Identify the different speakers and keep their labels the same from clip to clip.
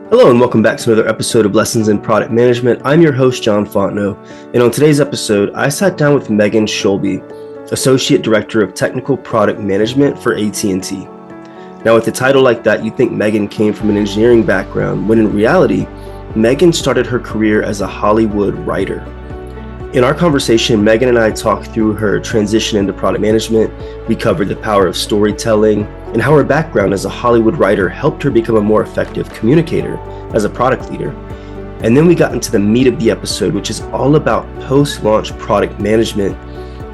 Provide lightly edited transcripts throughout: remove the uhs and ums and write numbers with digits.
Speaker 1: Hello and welcome back to another episode of Lessons in Product Management. I'm your host, John Fontenot, and on today's episode, I sat down with Megan Shulby, Associate Director of Technical Product Management for AT&T. Now, with a title like that, you'd think Megan came from an engineering background, when in reality, Megan started her career as a Hollywood writer. In our conversation, Megan and I talked through her transition into product management. We covered the power of storytelling and how her background as a Hollywood writer helped her become a more effective communicator as a product leader. And then we got into the meat of the episode, which is all about post-launch product management,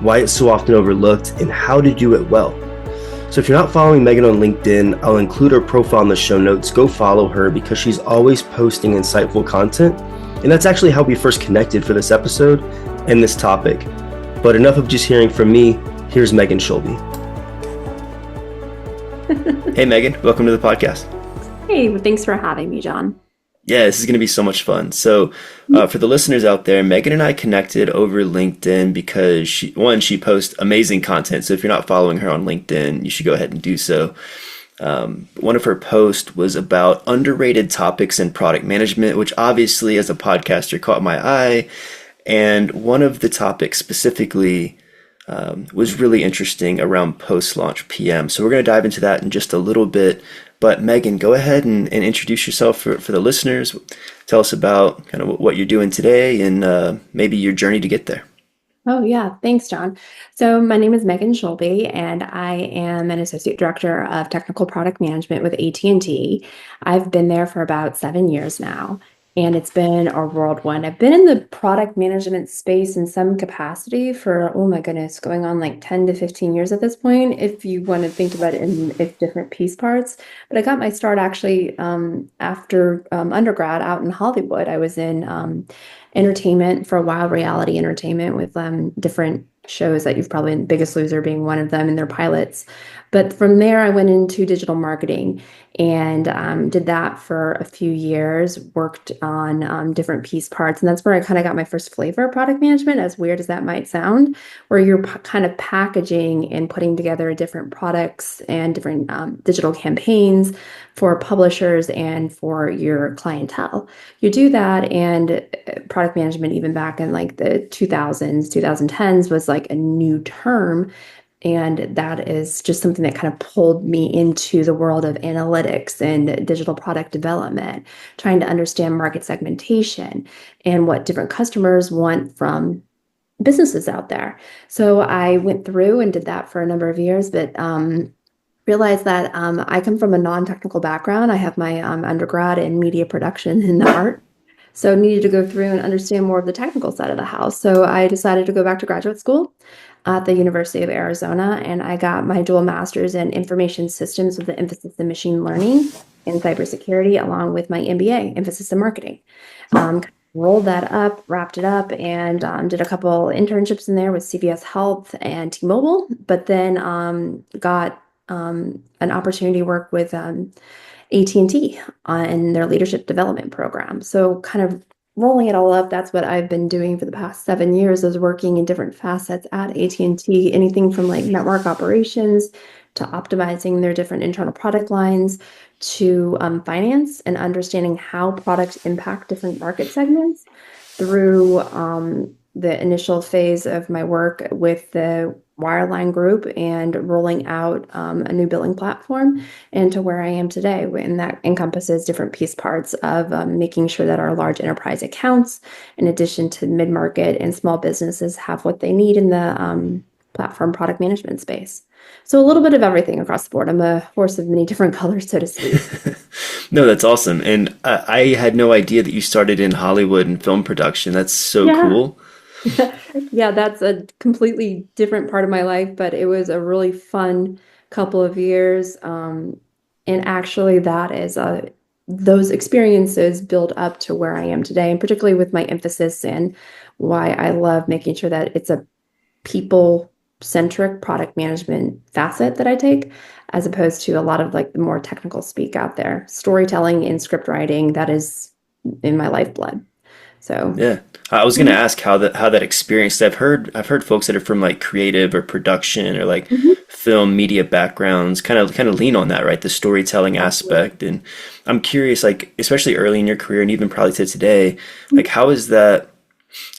Speaker 1: why it's so often overlooked, and how to do it well. So if you're not following Megan on LinkedIn, I'll include her profile in the show notes. Go follow her because she's always posting insightful content. And that's actually how we first connected for this episode and this topic. But enough of just hearing from me. Here's Megan Shulby. Hey, Megan, welcome to the podcast.
Speaker 2: Hey, well, thanks for having me, John.
Speaker 1: Yeah, this is going to be so much fun. So for the listeners out there, Megan and I connected over LinkedIn because she posts amazing content. So if you're not following her on LinkedIn, you should go ahead and do so. One of her posts was about underrated topics in product management, which obviously as a podcaster caught my eye. And one of the topics specifically was really interesting around post-launch PM. So we're going to dive into that in just a little bit. But Megan, go ahead and introduce yourself for the listeners. Tell us about kind of what you're doing today and maybe your journey to get there.
Speaker 2: Oh, yeah. Thanks, John. So my name is Megan Shulby, and I am an Associate Director of Technical Product Management with AT&T. I've been there for about 7 years now, and it's been a whirlwind. I've been in the product management space in some capacity for, oh my goodness, going on like 10 to 15 years at this point, if you want to think about it in different piece parts. But I got my start actually after undergrad out in Hollywood. I was in entertainment for a while, reality entertainment with different shows that you've probably, Biggest Loser being one of them, and their pilots. But from there, I went into digital marketing and did that for a few years, worked on different piece parts. And that's where I kind of got my first flavor of product management, as weird as that might sound, where you're kind of packaging and putting together different products and different digital campaigns for publishers and for your clientele. You do that, and product management, even back in like the 2000s, 2010s, was like a new term. And that is just something that kind of pulled me into the world of analytics and digital product development, trying to understand market segmentation and what different customers want from businesses out there. So I went through and did that for a number of years, but realized that I come from a non-technical background. I have my undergrad in media production in the art. So needed to go through and understand more of the technical side of the house. So I decided to go back to graduate school at the University of Arizona, and I got my dual master's in information systems with an emphasis in machine learning and cybersecurity, along with my MBA, emphasis in marketing. Rolled that up, wrapped it up, and did a couple internships in there with CVS Health and T-Mobile, but then got an opportunity to work with AT&T in their leadership development program. So kind of rolling it all up, that's what I've been doing for the past 7 years, is working in different facets at AT&T, anything from like network operations to optimizing their different internal product lines to finance and understanding how products impact different market segments through the initial phase of my work with the wireline group and rolling out a new billing platform, and to where I am today. And that encompasses different piece parts of making sure that our large enterprise accounts, in addition to mid-market and small businesses, have what they need in the platform product management space. So a little bit of everything across the board. I'm a horse of many different colors, so to speak.
Speaker 1: No, that's awesome. And I had no idea that you started in Hollywood and film production. That's so
Speaker 2: Yeah.
Speaker 1: cool.
Speaker 2: Yeah, that's a completely different part of my life, but it was a really fun couple of years. And actually, that is those experiences build up to where I am today, and particularly with my emphasis and why I love making sure that it's a people-centric product management facet that I take, as opposed to a lot of like the more technical speak out there. Storytelling and script writing, that is in my lifeblood. So,
Speaker 1: Yeah. I was gonna
Speaker 2: mhm,
Speaker 1: ask how that experience. I've heard folks that are from like creative or production or like
Speaker 2: mhm,
Speaker 1: film media backgrounds kind of lean on that, right? The storytelling
Speaker 2: absolutely.
Speaker 1: aspect. And I'm curious, like especially early in your career and even probably to today,
Speaker 2: Mhm.
Speaker 1: like how is that?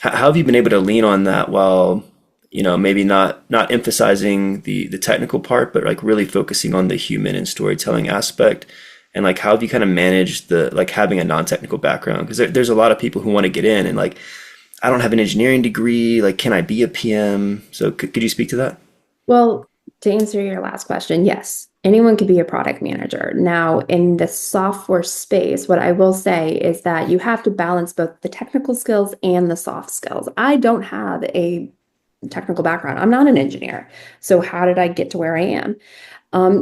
Speaker 1: How have you been able to lean on that while maybe not emphasizing the technical part, but like really focusing on the human and storytelling aspect? And like how have you kind of managed the like having a non-technical background? Because there's a lot of people who want to get in and like I don't have an engineering degree. Like, can I be a PM? So could you speak to that?
Speaker 2: Well, to answer your last question, yes, anyone could be a product manager. Now, in the software space, what I will say is that you have to balance both the technical skills and the soft skills. I don't have a technical background. I'm not an engineer. So how did I get to where I am?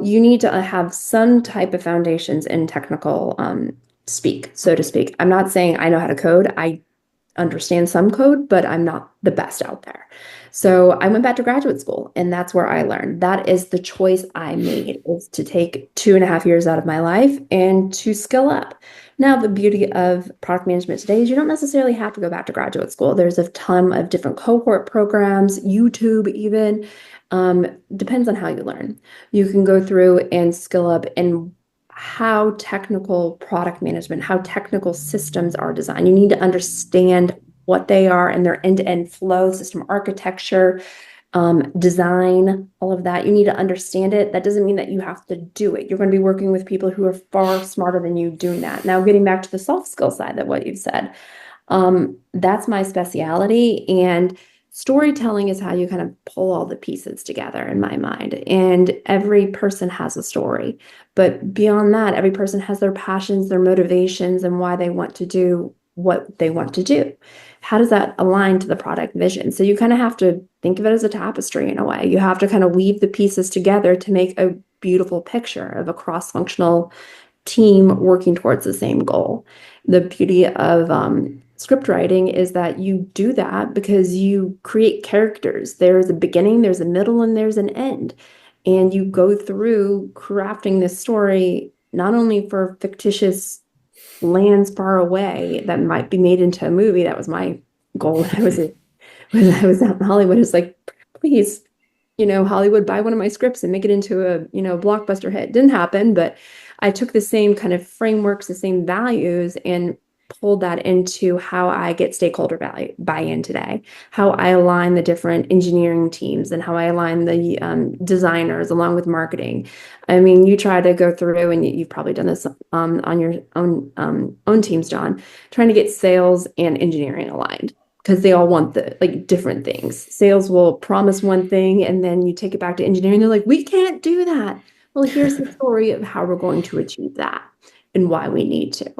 Speaker 2: You need to have some type of foundations in technical speak, so to speak. I'm not saying I know how to code. I understand some code, but I'm not the best out there. So I went back to graduate school, and that's where I learned. That is the choice I made, is to take 2.5 years out of my life and to skill up. Now, the beauty of product management today is you don't necessarily have to go back to graduate school. There's a ton of different cohort programs, YouTube even. Depends on how you learn. You can go through and skill up in how technical product management, how technical systems are designed. You need to understand what they are and their end-to-end flow, system architecture, design, all of that. You need to understand it. That doesn't mean that you have to do it. You're going to be working with people who are far smarter than you doing that. Now, getting back to the soft skill side of what you've said, that's my speciality. And storytelling is how you kind of pull all the pieces together in my mind. And every person has a story. But beyond that, every person has their passions, their motivations, and why they want to do what they want to do. How does that align to the product vision? So you kind of have to think of it as a tapestry in a way. You have to kind of weave the pieces together to make a beautiful picture of a cross-functional team working towards the same goal. The beauty of script writing is that you do that because you create characters. There's a beginning, there's a middle, and there's an end. And you go through crafting this story not only for fictitious lands far away that might be made into a movie. That was my goal when I was out in Hollywood. It's like, please, Hollywood, buy one of my scripts and make it into a, blockbuster hit. Didn't happen, but I took the same kind of frameworks, the same values, and pulled that into how I get stakeholder value buy-in today, how I align the different engineering teams and how I align the designers along with marketing. I mean, you try to go through, and you've probably done this on your own teams, John, trying to get sales and engineering aligned because they all want the like different things. Sales will promise one thing and then you take it back to engineering. They're like, we can't do that. Well, here's the story of how we're going to achieve that and why we need to.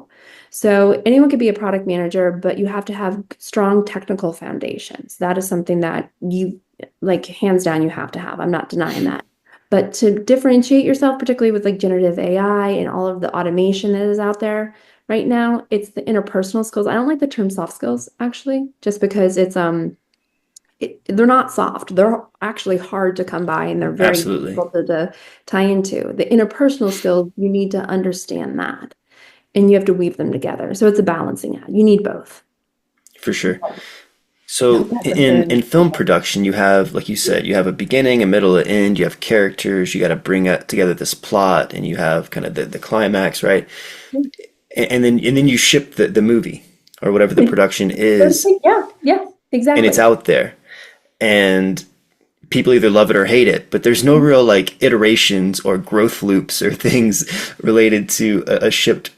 Speaker 2: So anyone could be a product manager, but you have to have strong technical foundations. That is something that you like hands down you have to have. I'm not denying that. But to differentiate yourself, particularly with like generative AI and all of the automation that is out there, right now, it's the interpersonal skills. I don't like the term soft skills actually, just because they're not soft. They're actually hard to come by and they're very
Speaker 1: Absolutely.
Speaker 2: difficult to tie into. The interpersonal skills, you need to understand that and you have to weave them together. So it's a balancing act. You need both.
Speaker 1: For sure.
Speaker 2: I hope
Speaker 1: So
Speaker 2: that's a
Speaker 1: in
Speaker 2: fair.
Speaker 1: film production, you have, like you said, you have a beginning, a middle, an end. You have characters. You got to bring together this plot, and you have kind of the climax, right? And then you ship the movie or whatever the production is,
Speaker 2: Yeah, yeah,
Speaker 1: and it's
Speaker 2: exactly.
Speaker 1: out there, and people either love it or hate it. But there's no real like iterations or growth loops or things related to a shipped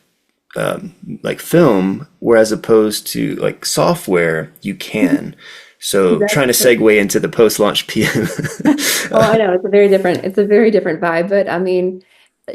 Speaker 1: like film, whereas opposed to like software, you can. So trying to
Speaker 2: Exactly.
Speaker 1: segue into the post-launch PM.
Speaker 2: Oh, I know it's a very different vibe, but I mean,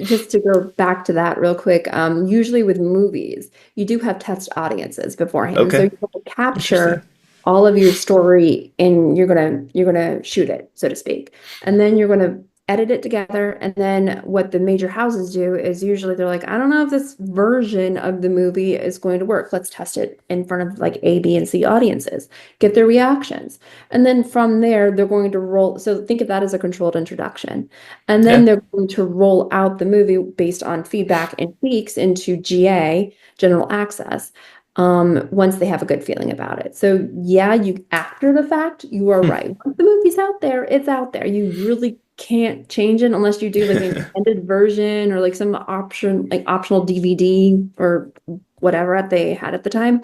Speaker 2: just to go back to that real quick, usually with movies, you do have test audiences beforehand. So
Speaker 1: Okay,
Speaker 2: you have to capture
Speaker 1: interesting.
Speaker 2: all of your story and you're gonna shoot it, so to speak. And then you're gonna edit it together. And then what the major houses do is usually they're like, I don't know if this version of the movie is going to work. Let's test it in front of like A, B, and C audiences, get their reactions. And then from there, they're going to roll. So think of that as a controlled introduction. And then
Speaker 1: Yeah,
Speaker 2: they're going to roll out the movie based on feedback and tweaks into GA, general access. once they have a good feeling about it. So yeah, you after the fact, you are
Speaker 1: Hmm.
Speaker 2: right. Once the movie's out there, it's out there. You really can't change it unless you do like an extended version or like some option, like optional DVD or whatever they had at the time.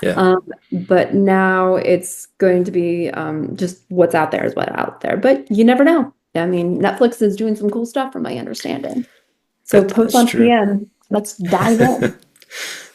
Speaker 1: Yeah,
Speaker 2: But now it's going to be just what's out there is what's out there. But you never know. I mean, Netflix is doing some cool stuff from my understanding. So
Speaker 1: that's
Speaker 2: post-launch
Speaker 1: true.
Speaker 2: PM, let's dive in.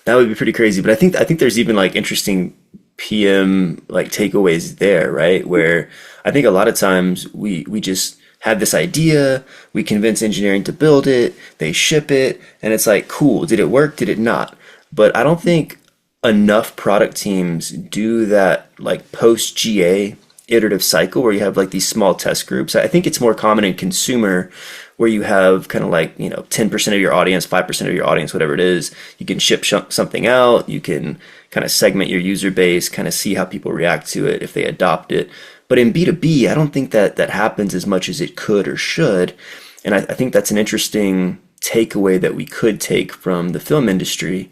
Speaker 1: That would be pretty crazy. But I think there's even like interesting PM like takeaways there, right? Where I think a lot of times we just have this idea, we convince engineering to build it, they ship it, and it's like, cool, did it work? Did it not? But I don't think enough product teams do that like post GA iterative cycle where you have like these small test groups. I think it's more common in consumer where you have kind of like, 10% of your audience, 5% of your audience, whatever it is. You can ship something out, you can kind of segment your user base, kind of see how people react to it if they adopt it. But in B2B, I don't think that happens as much as it could or should. And I think that's an interesting takeaway that we could take from the film industry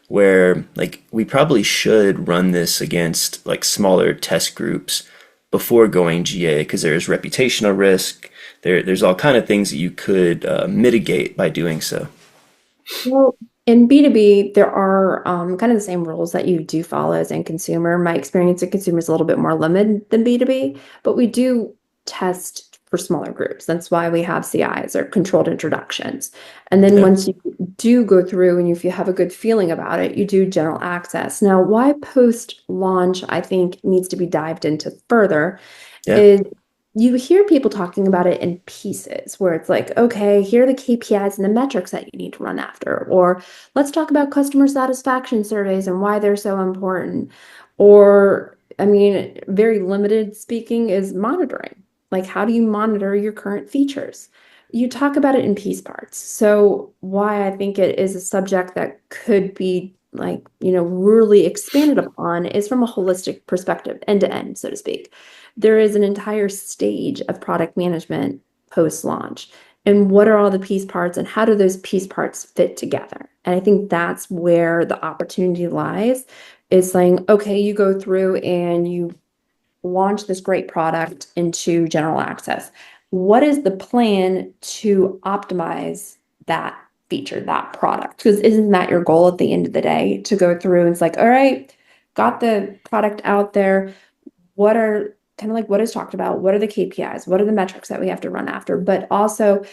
Speaker 1: where like we probably should run this against like smaller test groups before going GA because there's reputational risk. There's all kind of things that you could mitigate by doing so.
Speaker 2: Well, in B2B, there are kind of the same rules that you do follow as in consumer. My experience in consumer is a little bit more limited than B2B, but we do test for smaller groups. That's why we have CIs or controlled introductions. And then
Speaker 1: Yeah,
Speaker 2: once you do go through and if you have a good feeling about it, you do general access. Now, why post launch, I think, needs to be dived into further
Speaker 1: yeah,
Speaker 2: is you hear people talking about it in pieces where it's like, okay, here are the KPIs and the metrics that you need to run after. Or let's talk about customer satisfaction surveys and why they're so important. Or, I mean, very limited speaking is monitoring. Like, how do you monitor your current features? You talk about it in piece parts. So, why I think it is a subject that could be like, really expanded upon is from a holistic perspective, end to end, so to speak. There is an entire stage of product management post launch. And what are all the piece parts and how do those piece parts fit together? And I think that's where the opportunity lies is saying, okay, you go through and you launch this great product into general access. What is the plan to optimize that feature, that product? Because isn't that your goal at the end of the day to go through and it's like, all right, got the product out there, what are kind of like what is talked about, what are the KPIs, what are the metrics that we have to run after, but also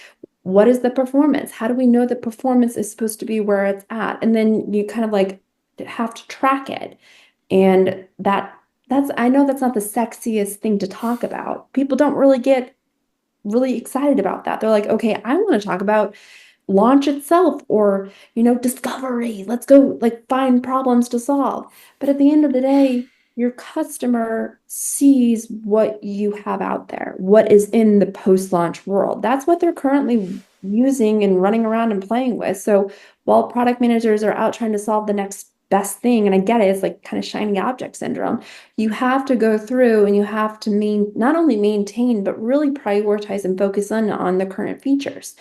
Speaker 2: what is the performance? How do we know the performance is supposed to be where it's at? And then you kind of like have to track it. And that's I know that's not the sexiest thing to talk about. People don't really get really excited about that. They're like, okay, I want to talk about launch itself or, discovery. Let's go like find problems to solve. But at the end of the day, your customer sees what you have out there, what is in the post-launch world. That's what they're currently using and running around and playing with. So while product managers are out trying to solve the next best thing, and I get it, it's like kind of shiny object syndrome, you have to go through and you have to not only maintain, but really prioritize and focus on the current features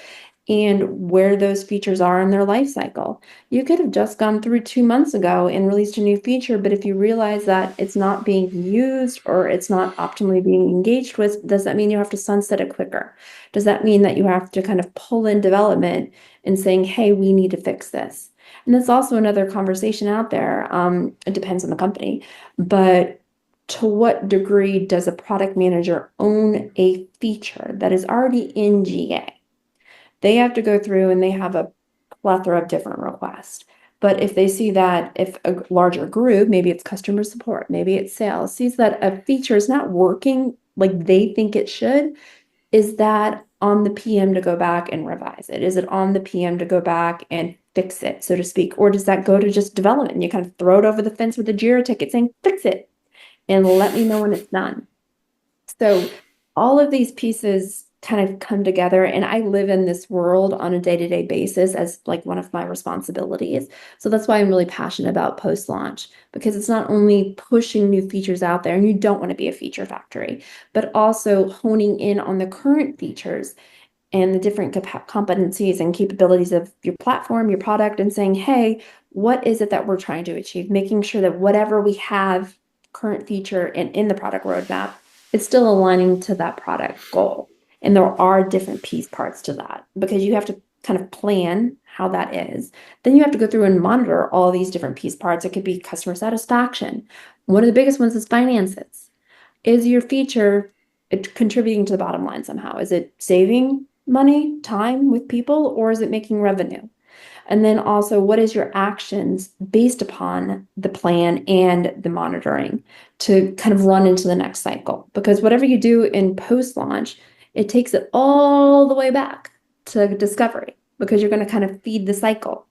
Speaker 2: and where those features are in their life cycle. You could have just gone through 2 months ago and released a new feature, but if you realize that it's not being used or it's not optimally being engaged with, does that mean you have to sunset it quicker? Does that mean that you have to kind of pull in development and saying, hey, we need to fix this? And that's also another conversation out there. It depends on the company, but to what degree does a product manager own a feature that is already in GA? They have to go through and they have a plethora of different requests. But if they see that if a larger group, maybe it's customer support, maybe it's sales, sees that a feature is not working like they think it should, is that on the PM to go back and revise it? Is it on the PM to go back and fix it, so to speak? Or does that go to just development? And you kind of throw it over the fence with a JIRA ticket saying, fix it and let me know when it's done. So all of these pieces kind of come together, and I live in this world on a day-to-day basis as like one of my responsibilities. So that's why I'm really passionate about post-launch because it's not only pushing new features out there, and you don't want to be a feature factory, but also honing in on the current features and the different competencies and capabilities of your platform, your product, and saying, hey, what is it that we're trying to achieve? Making sure that whatever we have current feature and in the product roadmap, it's still aligning to that product goal. And there are different piece parts to that because you have to kind of plan how that is. Then you have to go through and monitor all these different piece parts. It could be customer satisfaction. One of the biggest ones is finances. Is your feature contributing to the bottom line somehow? Is it saving money, time with people, or is it making revenue? And then also, what is your actions based upon the plan and the monitoring to kind of run into the next cycle? Because whatever you do in post-launch, it takes it all the way back to discovery because you're going to kind of feed the cycle.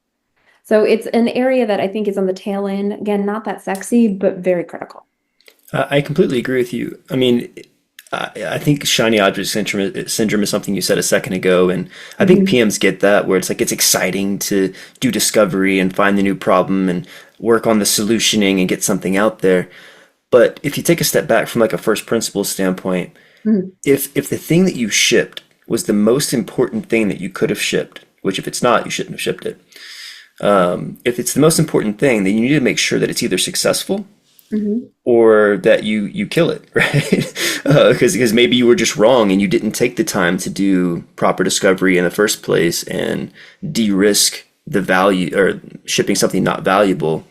Speaker 2: So it's an area that I think is on the tail end. Again, not that sexy, but very critical.
Speaker 1: I completely agree with you. I mean, I think shiny object syndrome is something you said a second ago, and I think
Speaker 2: Mhm.
Speaker 1: PMs get that where it's like it's exciting to do discovery and find the new problem and work on the solutioning and get something out there. But if you take a step back from like a first principles standpoint,
Speaker 2: Mhm.
Speaker 1: if the thing that you shipped was the most important thing that you could have shipped, which if it's not, you shouldn't have shipped it. If it's the most important thing, then you need to make sure that it's either successful
Speaker 2: Mhm.
Speaker 1: or that you kill it, right? Because maybe you were just wrong and you didn't take the time to do proper discovery in the first place and de-risk the value or shipping something not valuable.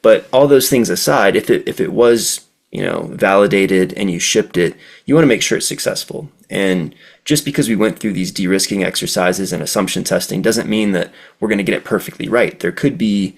Speaker 1: But all those things aside, if it was validated and you shipped it, you want to make sure it's successful. And just because we went through these de-risking exercises and assumption testing doesn't mean that we're going to get it perfectly right. There could be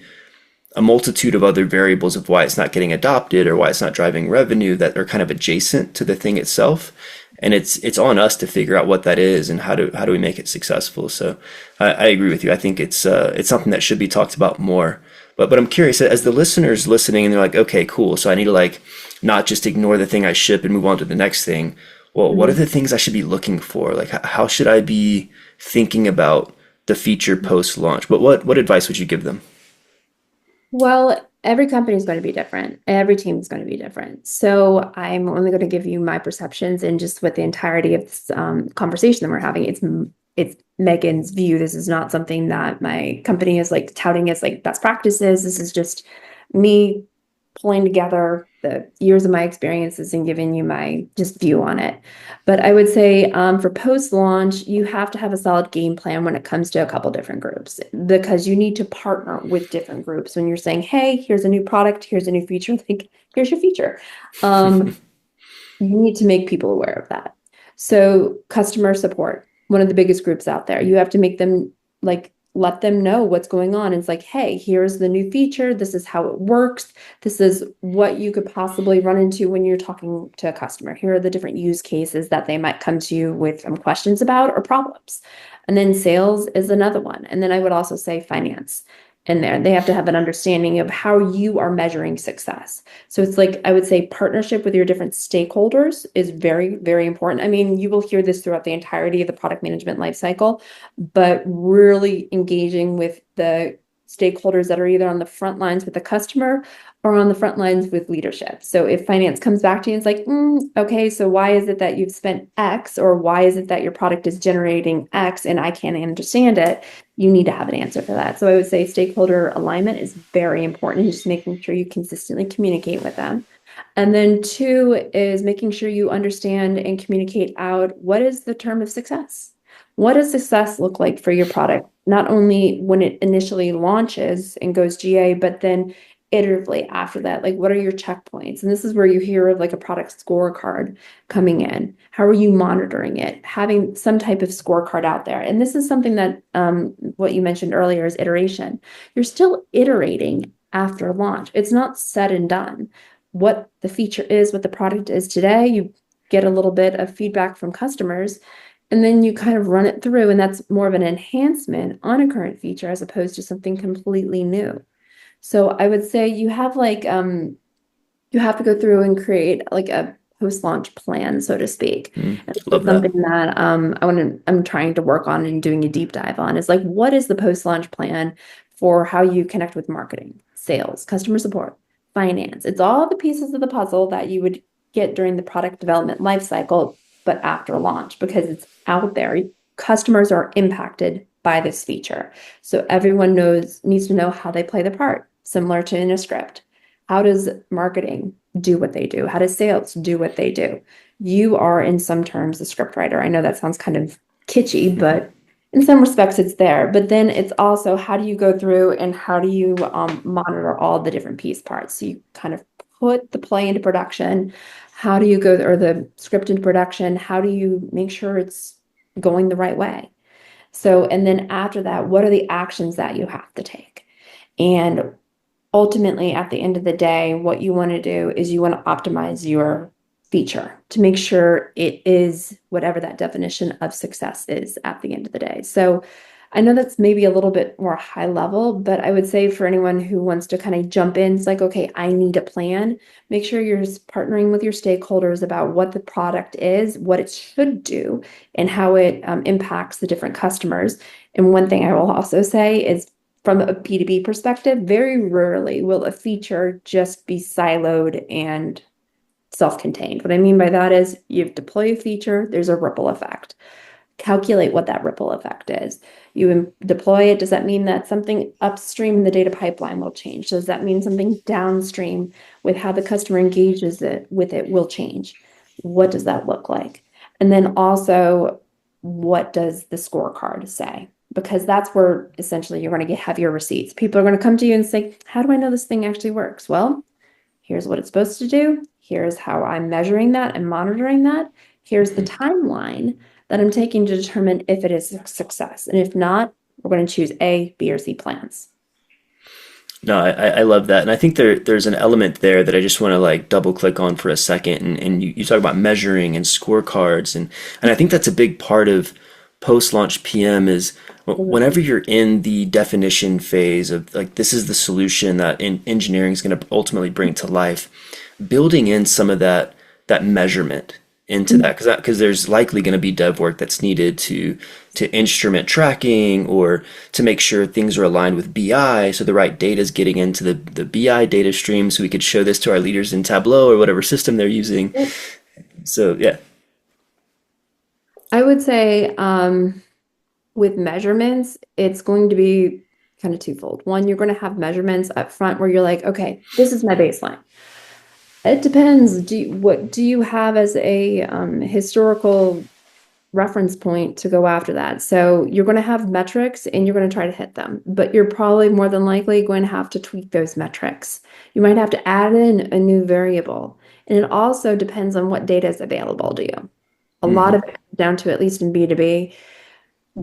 Speaker 1: a multitude of other variables of why it's not getting adopted or why it's not driving revenue that are kind of adjacent to the thing itself. And it's on us to figure out what that is and how do we make it successful. So I agree with you. I think it's something that should be talked about more. But I'm curious, as the listeners listening and they're like, okay, cool. So I need to like not just ignore the thing I ship and move on to the next thing. Well, what are
Speaker 2: Mhm.
Speaker 1: the things I should be looking for? Like how should I be thinking about the feature post launch? But what advice would you give them?
Speaker 2: Well, every company is going to be different. Every team is going to be different. So I'm only going to give you my perceptions and just with the entirety of this conversation that we're having. It's Megan's view. This is not something that my company is like touting as like best practices. This is just me pulling together the years of my experiences and giving you my just view on it. But I would say for post launch, you have to have a solid game plan when it comes to a couple different groups because you need to partner with different groups when you're saying, hey, here's a new product, here's a new feature, like here's your feature. Um, you need to make people aware of that. So customer support, one of the biggest groups out there, you have to make them like let them know what's going on. It's like, hey, here's the new feature. This is how it works. This is what you could possibly run into when you're talking to a customer. Here are the different use cases that they might come to you with questions about or problems. And then sales is another one. And then I would also say finance in there. They have to have an understanding of how you are measuring success. So it's like, I would say partnership with your different stakeholders is very, very important. I mean, you will hear this throughout the entirety of the product management lifecycle, but really engaging with the stakeholders that are either on the front lines with the customer or on the front lines with leadership. So if finance comes back to you and it's like, okay, so why is it that you've spent X or why is it that your product is generating X and I can't understand it? You need to have an answer for that. So I would say stakeholder alignment is very important, just making sure you consistently communicate with them. And then two is making sure you understand and communicate out what is the term of success? What does success look like for your product? Not only when it initially launches and goes GA, but then iteratively after that. Like, what are your checkpoints? And this is where you hear of like a product scorecard coming in. How are you monitoring it? Having some type of scorecard out there. And this is something that what you mentioned earlier is iteration. You're still iterating after launch. It's not said and done. What the feature is, what the product is today, you get a little bit of feedback from customers, and then you kind of run it through, and that's more of an enhancement on a current feature as opposed to something completely new. So I would say you have to go through and create like a post-launch plan, so to speak. And this is
Speaker 1: Love that.
Speaker 2: something that I'm trying to work on and doing a deep dive on is like what is the post-launch plan for how you connect with marketing, sales, customer support, finance. It's all the pieces of the puzzle that you would get during the product development life cycle, but after launch because it's out there. customers are impacted by this feature. So everyone needs to know how they play the part, similar to in a script. How does marketing do what they do? How does sales do what they do? You are, in some terms, a script writer. I know that sounds kind of kitschy, but in some respects it's there. But then it's also, how do you go through and how do you monitor all the different piece parts? So you kind of put the play into production. How do you go, or the script into production? How do you make sure it's going the right way? So, and then after that, what are the actions that you have to take? And ultimately, at the end of the day, what you want to do is you want to optimize your feature to make sure it is whatever that definition of success is at the end of the day. So I know that's maybe a little bit more high level, but I would say for anyone who wants to kind of jump in, it's like, okay, I need a plan. Make sure you're partnering with your stakeholders about what the product is, what it should do, and how it impacts the different customers. And one thing I will also say is, from a B2B perspective, very rarely will a feature just be siloed and self-contained. What I mean by that is you deploy a feature, there's a ripple effect. Calculate what that ripple effect is. You deploy it. Does that mean that something upstream in the data pipeline will change? Does that mean something downstream with how the customer engages with it will change? What does that look like? And then also, what does the scorecard say? Because that's where essentially you're going to have your receipts. People are going to come to you and say, how do I know this thing actually works? Well, here's what it's supposed to do. Here's how I'm measuring that and monitoring that. Here's the timeline that I'm taking to determine if it is a success. And if not, we're going to choose A, B, or C plans.
Speaker 1: No, I love that. And I think there's an element there that I just want to like double click on for a second. And you talk about measuring and scorecards. And I think that's a big part of post-launch PM is whenever you're in the definition phase of like, this is the solution that engineering is going to ultimately bring to life, building in some of that measurement into that, because there's likely going to be dev work that's needed to instrument tracking or to make sure things are aligned with BI, so the right data is getting into the BI data stream, so we could show this to our leaders in Tableau or whatever system they're using. So yeah,
Speaker 2: I would say with measurements, it's going to be kind of twofold. One, you're going to have measurements up front where you're like, okay, this is my baseline. It depends. What do you have as a historical reference point to go after that? So you're going to have metrics and you're going to try to hit them, but you're probably more than likely going to have to tweak those metrics. You might have to add in a new variable. And it also depends on what data is available to you. A lot of it comes down to, at least in B2B,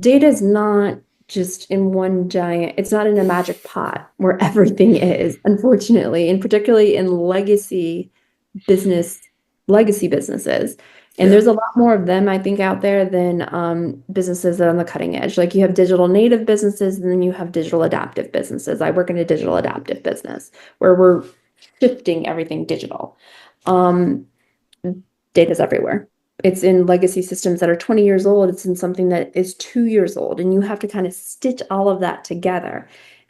Speaker 2: data is not just in one giant, it's not in a magic pot where everything is, unfortunately, and particularly in legacy businesses. And there's a lot more of them, I think, out there than businesses that are on the cutting edge. Like you have digital native businesses, and then you have digital adaptive businesses. I work in a digital adaptive business where we're shifting everything digital. Data's everywhere. It's in legacy systems that are 20 years old. It's in something that is 2 years old, and you have to kind of stitch all of that together.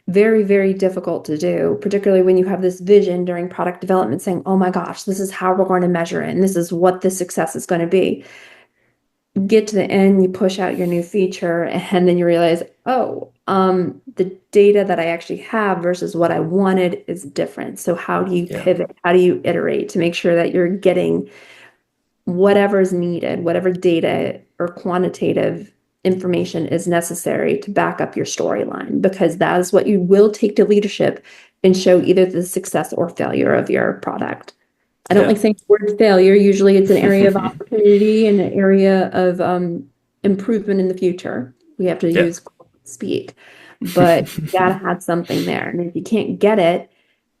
Speaker 2: Very, very difficult to do, particularly when you have this vision during product development saying, oh my gosh, this is how we're going to measure it, and this is what the success is going to be. Get to the end, you push out your new feature, and then you realize, oh, the data that I actually have versus what I wanted is different. So how do you pivot? How do you iterate to make sure that you're getting whatever is needed, whatever data or quantitative information is necessary to back up your storyline, because that is what you will take to leadership and show either the success or failure of your product. I don't like saying the word failure. Usually it's an area of opportunity and an area of improvement in the future. We have to use speak, but you gotta have something there. And if you can't get it,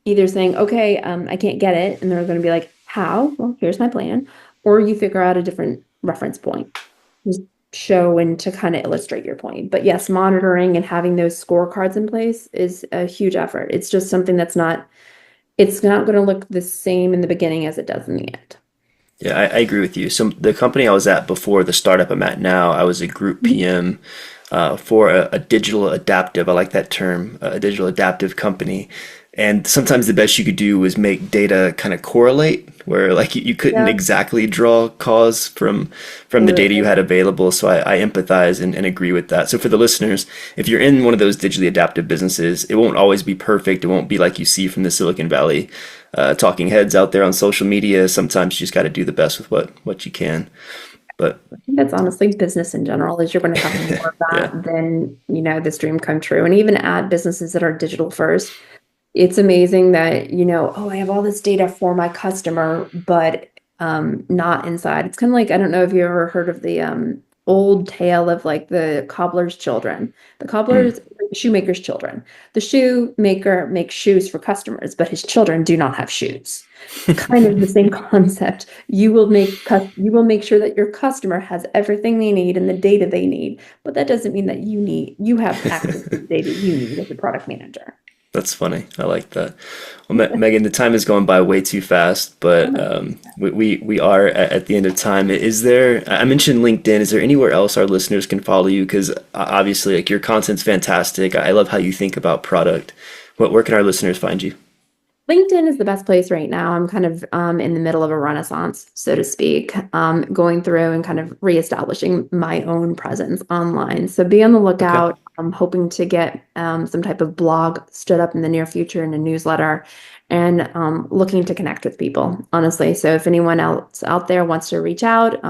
Speaker 2: either saying, okay, I can't get it, and they're going to be like, how? Well, here's my plan. Or you figure out a different reference point, just show and to kind of illustrate your point. But yes, monitoring and having those scorecards in place is a huge effort. It's just something it's not going to look the same in the beginning as it does in the end.
Speaker 1: Yeah, I agree with you. So the company I was at before the startup I'm at now, I was a group PM for a digital adaptive. I like that term, a digital adaptive company. And sometimes the best you could do was make data kind of correlate, where like you couldn't
Speaker 2: Yeah,
Speaker 1: exactly draw cause from the data you
Speaker 2: absolutely.
Speaker 1: had available. So I empathize and agree with that. So for the listeners, if you're in one of those digitally adaptive businesses, it won't always be perfect. It won't be like you see from the Silicon Valley talking heads out there on social media. Sometimes you just got to do the best with what you can. But
Speaker 2: I think that's honestly business in general is you're going to have more of
Speaker 1: yeah.
Speaker 2: that than, this dream come true. And even at businesses that are digital first, it's amazing that, oh, I have all this data for my customer, but not inside. It's kind of like, I don't know if you ever heard of the old tale of like the cobbler's children. The
Speaker 1: Mm.
Speaker 2: cobbler's shoemaker's children. The shoemaker makes shoes for customers, but his children do not have shoes. It's kind of the same concept. You will make sure that your customer has everything they need and the data they need, but that doesn't mean that you have access to the data you need as a product manager.
Speaker 1: That's funny. I like that. Well, Megan, the time has gone by way too fast,
Speaker 2: Oh
Speaker 1: but
Speaker 2: my
Speaker 1: we are at the end of time. Is there? I mentioned LinkedIn. Is there anywhere else our listeners can follow you? Because obviously, like your content's fantastic. I love how you think about product. Where can our listeners find you?
Speaker 2: LinkedIn is the best place right now. I'm kind of in the middle of a renaissance, so to speak, going through and kind of reestablishing my own presence online. So be on the
Speaker 1: Okay.
Speaker 2: lookout. I'm hoping to get some type of blog stood up in the near future and a newsletter and looking to connect with people, honestly. So if anyone else out there wants to reach out,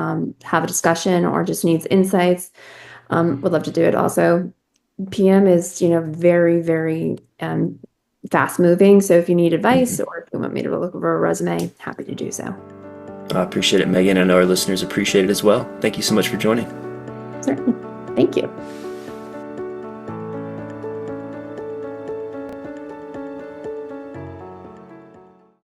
Speaker 2: have a discussion, or just needs insights, would love to do it also. PM is, very, very fast moving. So if you need advice
Speaker 1: Mhm.
Speaker 2: or if you want me to look over a resume, happy to do so.
Speaker 1: I appreciate it, Megan. I know our listeners appreciate it as well. Thank you so much for joining.
Speaker 2: Certainly. Thank you.